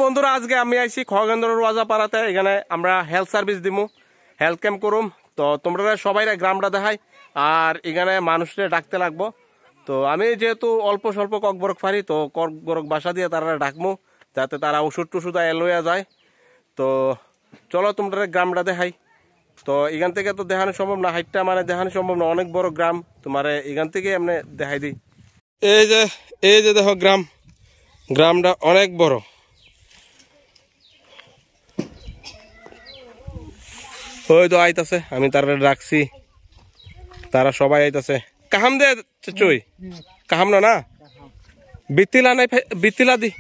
বন্ধুরা আজকে আমি আইছি খগেন্দ্র রাজাপাড়াতে। এখানে আমরা হেলথ সার্ভিস দিমু, হেলথ ক্যাম্প করুম। তো তোমরা সবাই গ্রামটা দেখাই আর এখানে মানুষরে ডাকতে লাগবো। তো আমি যেহেতু অল্প স্বল্প ককবরক পারি, তো ককবরক বাসা দিয়ে তারা ডাকমু যাতে তারা ওষুধ টুষুধ লইয়া যায়। তো চলো তোমরা গ্রামটা দেখাই। তো এখান থেকে তো দেখানো সম্ভব না, হাইটটা মানে দেখানো সম্ভব না, অনেক বড় গ্রাম। তোমার এখান থেকে এমনি দেখাই দিই। এই যে দেখো গ্রামটা অনেক বড়। ওই তো আইতাছে, আমি তারা রাখছি, তারা সবাই আইতাছে। কাহাম দে চুই কাহাম না বিতিলা নাই, বিতিলা দি।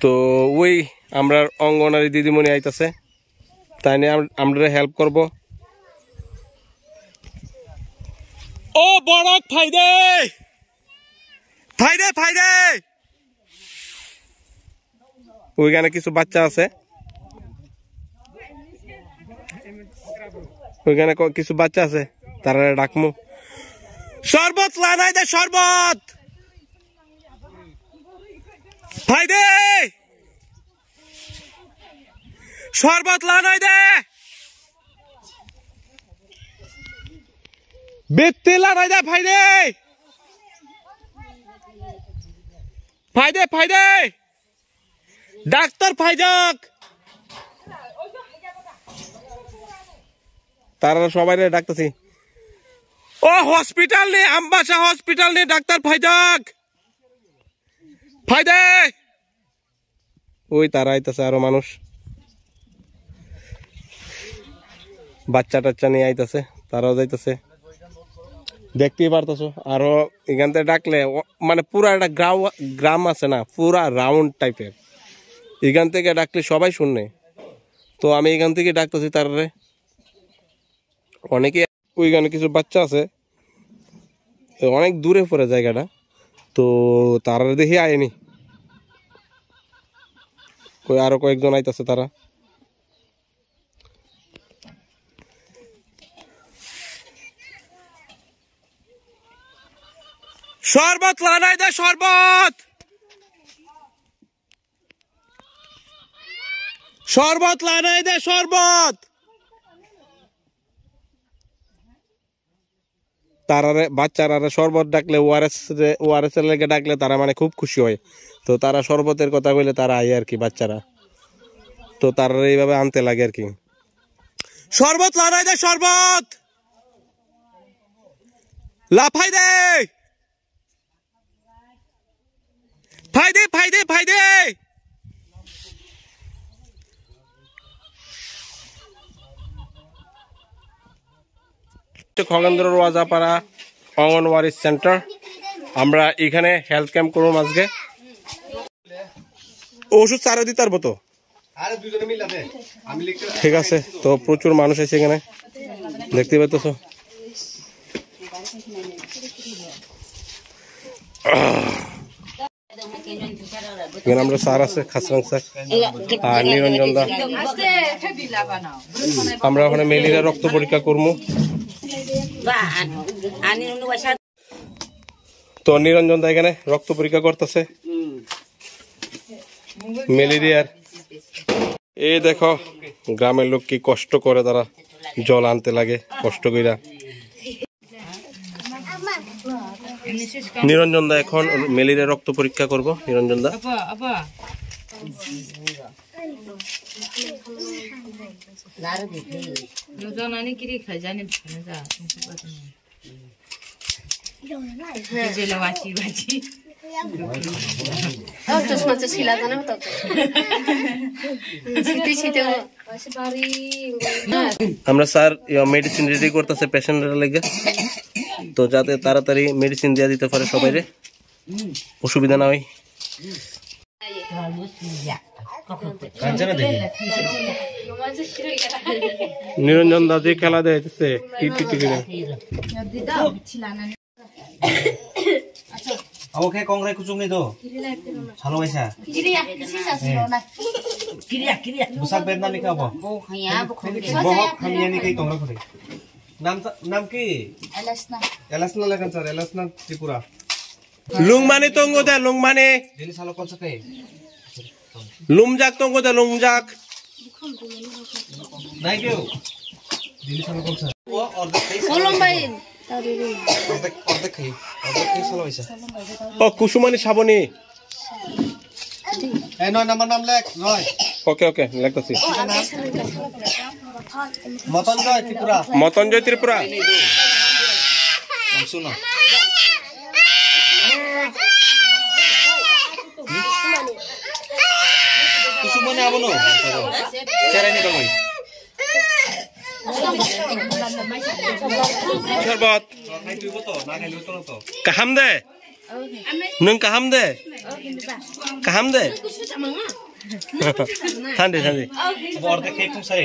তো ওই আমরা অঙ্গনারী দিদিমণি আইতাছে, তাই নিয়ে আমরা হেল্প করব। ও বড় ফাইদে ফাইদে ফাইদে ওইখানে কিছু বাচ্চা আছে, ওইখানে কিছু বাচ্চা আছে, তারা ডাকমু। শরবত লানাই দে, শরবত ফাইদে, শরবত লানাই দে, বিত্তি লানাই দে, ফাইদে ফাইদে ফাইদে, ডাক্তার ফাইজাক। তারা সবাই ডাকতেছি। ও হসপিটাল নে, আমবাসা হসপিটাল নে, ডাক্তার ফাইজাক ফাইদে। ওই তারা আইতাছে, আরো মানুষ বাচ্চা টাচ্চা নিয়ে আইতাছে, তারাও যাইতেছে, দেখতেই পারতেছো। আরো এখান থেকে ডাকলে মানে পুরা একটা গ্রাম আছে না, পুরা রাউন্ড টাইপের, এখান থেকে ডাকলে সবাই শুনে। তো আমি এখান থেকে ডাকতেছি তারারে। অনেকে ওইখানে কিছু বাচ্চা আছে, অনেক দূরে পড়ে জায়গাটা, তো তারা দেখি আয়নি। আরো কয়েকজন আইতাছে, তারা শরবত লানাই দে, শরবত শরবত লানাই দে, শরবত। তারারে বাচ্চারা শরবত ডাকলে ওআরএস এর লেগে ডাকলে তারা মানে খুব খুশি হয়। তো তারা শরবতের কথা বলে তারা আয় আর কি, বাচ্চারা। তো তারা এইভাবে আনতে লাগে আর কি। শরবত লানাই দে, শরবত লাফাই দে, ফাইদে ফাইদে ফাইদে। খগেন্দ্র রাজাপাড়া অঙ্গনওয়াড়ি সেন্টার, আমরা এখানে হেলথ ক্যাম্প করব আজকে। ওষুধ চারা দিতে পারবো তো? ঠিক আছে। তো প্রচুর মানুষ আছে এখানে, দেখতে পাচ্ছ। এখানে আমরা স্যার আছে, খাসরাং স্যার আর নিরঞ্জন দা। আমরা ওখানে ম্যালেরিয়া রক্ত পরীক্ষা করবো। তো নিরঞ্জন দা এখানে রক্ত পরীক্ষা করতেছে ম্যালেরিয়ার। এই দেখো গ্রামের লোক কি কষ্ট করে, তারা জল আনতে লাগে কষ্ট কইরা। নিরঞ্জন দা এখন ম্যালেরিয়া রক্ত পরীক্ষা করবো। নিরঞ্জন দা আমরা স্যার মেডিসিন রেডি করতেছে পেশেন্টের লেগে, তো যাতে তাড়াতাড়ি মেডিসিন দিয়ে দিতে পারে সবাই, অসুবিধা না হয়। নিরঞ্জন দা যে খেলা দেখতেছে Oke, kongre kucing itu. Halo Wesa. Besar Vietnam ni apa? Bohok kami ni kai kongre kure. Nam ki? Elasna. Elasna lagan sir, Elasna Tripura. লুংমানি তঙ্গো দে লুংমানি Dili salo kon sakai. লুমজাক তঙ্গো দে লুমজাক Nai kyo. Dili salo kon sakai. Ordek kai. Kolombain. Ordek kai. Ordek kai salo isa. ও কুসুমানি Shrabani Eh no nama nam lek. Noi. ওকে ওকে লাগতাছি Moton joy Tripura. মতঞ্জয় Tripura Langsung no. Kusumani apa no? Cara ini dong. শরবত Nai tu boto, nai lu to. কাহাম দে নং কাহাম দে কাহাম দে ঠান্ডে ঠান্ডে Abo ordek kai kum sai.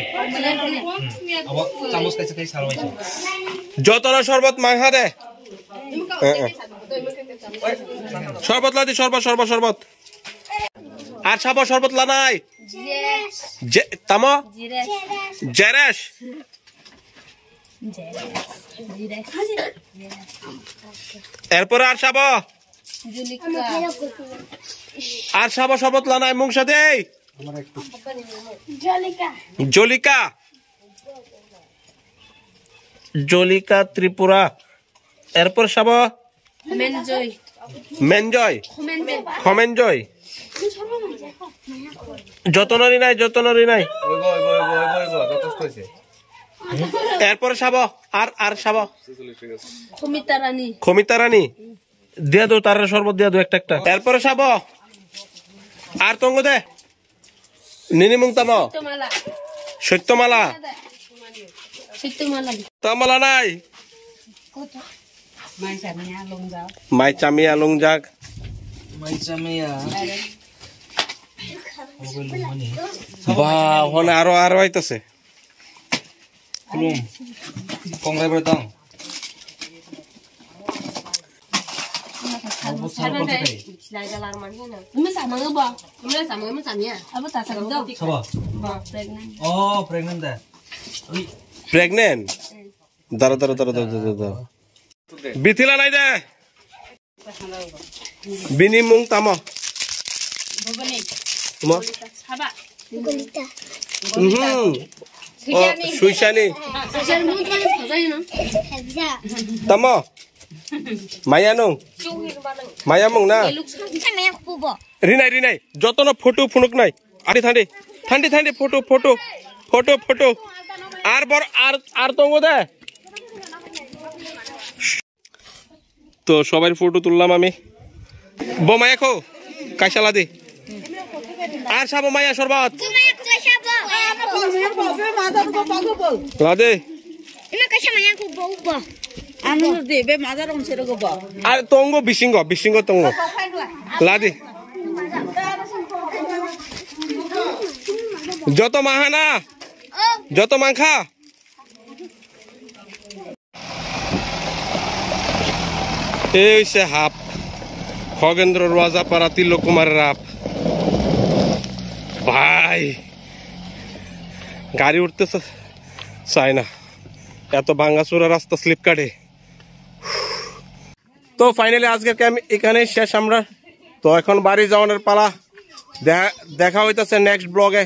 Abo chamus kai sakai salo isa. যতনা শরবত মাংহা দে শরবত লাদি শরবত শরবত শরবত আর sub শরবত লা নাই তাম জেরেশ এরপরে আর সাব আর সাব শরবত লা নাই মুংসা দে জলিকা জলিকা ত্রিপুরা এরপর সাব Menjoy. মেনজয় Menjoy. খমেনজয় যতনরি নাই যতনরি নাই Oigo, যথেষ্ট হইছে। এরপরে সাব আর আর সাব Komitarani. খমিতা রানী দিয়া দো তার শরবত দিয়া দো একটা একটা এরপরে সাব আর তঙ্গ দে নিনি মুংতাম Tumala. সত্যমালা Situmala. তামালা নাই মাই চামিয়া লংজাক Macam ya. বা হনে আরো আরো আইতাছে Belum. Kongrai bertang. Siapa? Oh, pregnant dah. Pregnant দাঁড়া দাঁড়া দাঁড়া দাঁড়া দাঁড়া দাঁড়া বিথিলা নাই দে বিনি মুং তাম সুইসানি তাম মায়া নং মায়া মুং না রিনাই রিনাই যত না ফটো ফুনুক নাই আরে ঠান্ডে ঠান্ডে ঠান্ডে ফটো ফটো ফটো ফটো আর বড় আর আর তঙ্গ দে তো সবাই ফটো তুললাম আমি বোমায়া খো কাইসালা দে আর সাবো মায়া শরবত লাদে আর তঙ্গ বিশিঙ্গ বিশিঙ্গ তঙ্গ লাদে যত মাহানা যত মাংখা এই সে হাপ খগেন্দ্র রাজাপাড়া তিলক কুমারের হাপ ভাই গাড়ি উঠতে চাই না এত ভাঙ্গাচুরা রাস্তা স্লিপ কাটে তো ফাইনালি আজকের ক্যাম্প এখানে শেষ আমরা তো এখন বাড়ি যাওয়ানোর পালা দেখা হইতেছে নেক্সট ব্লগে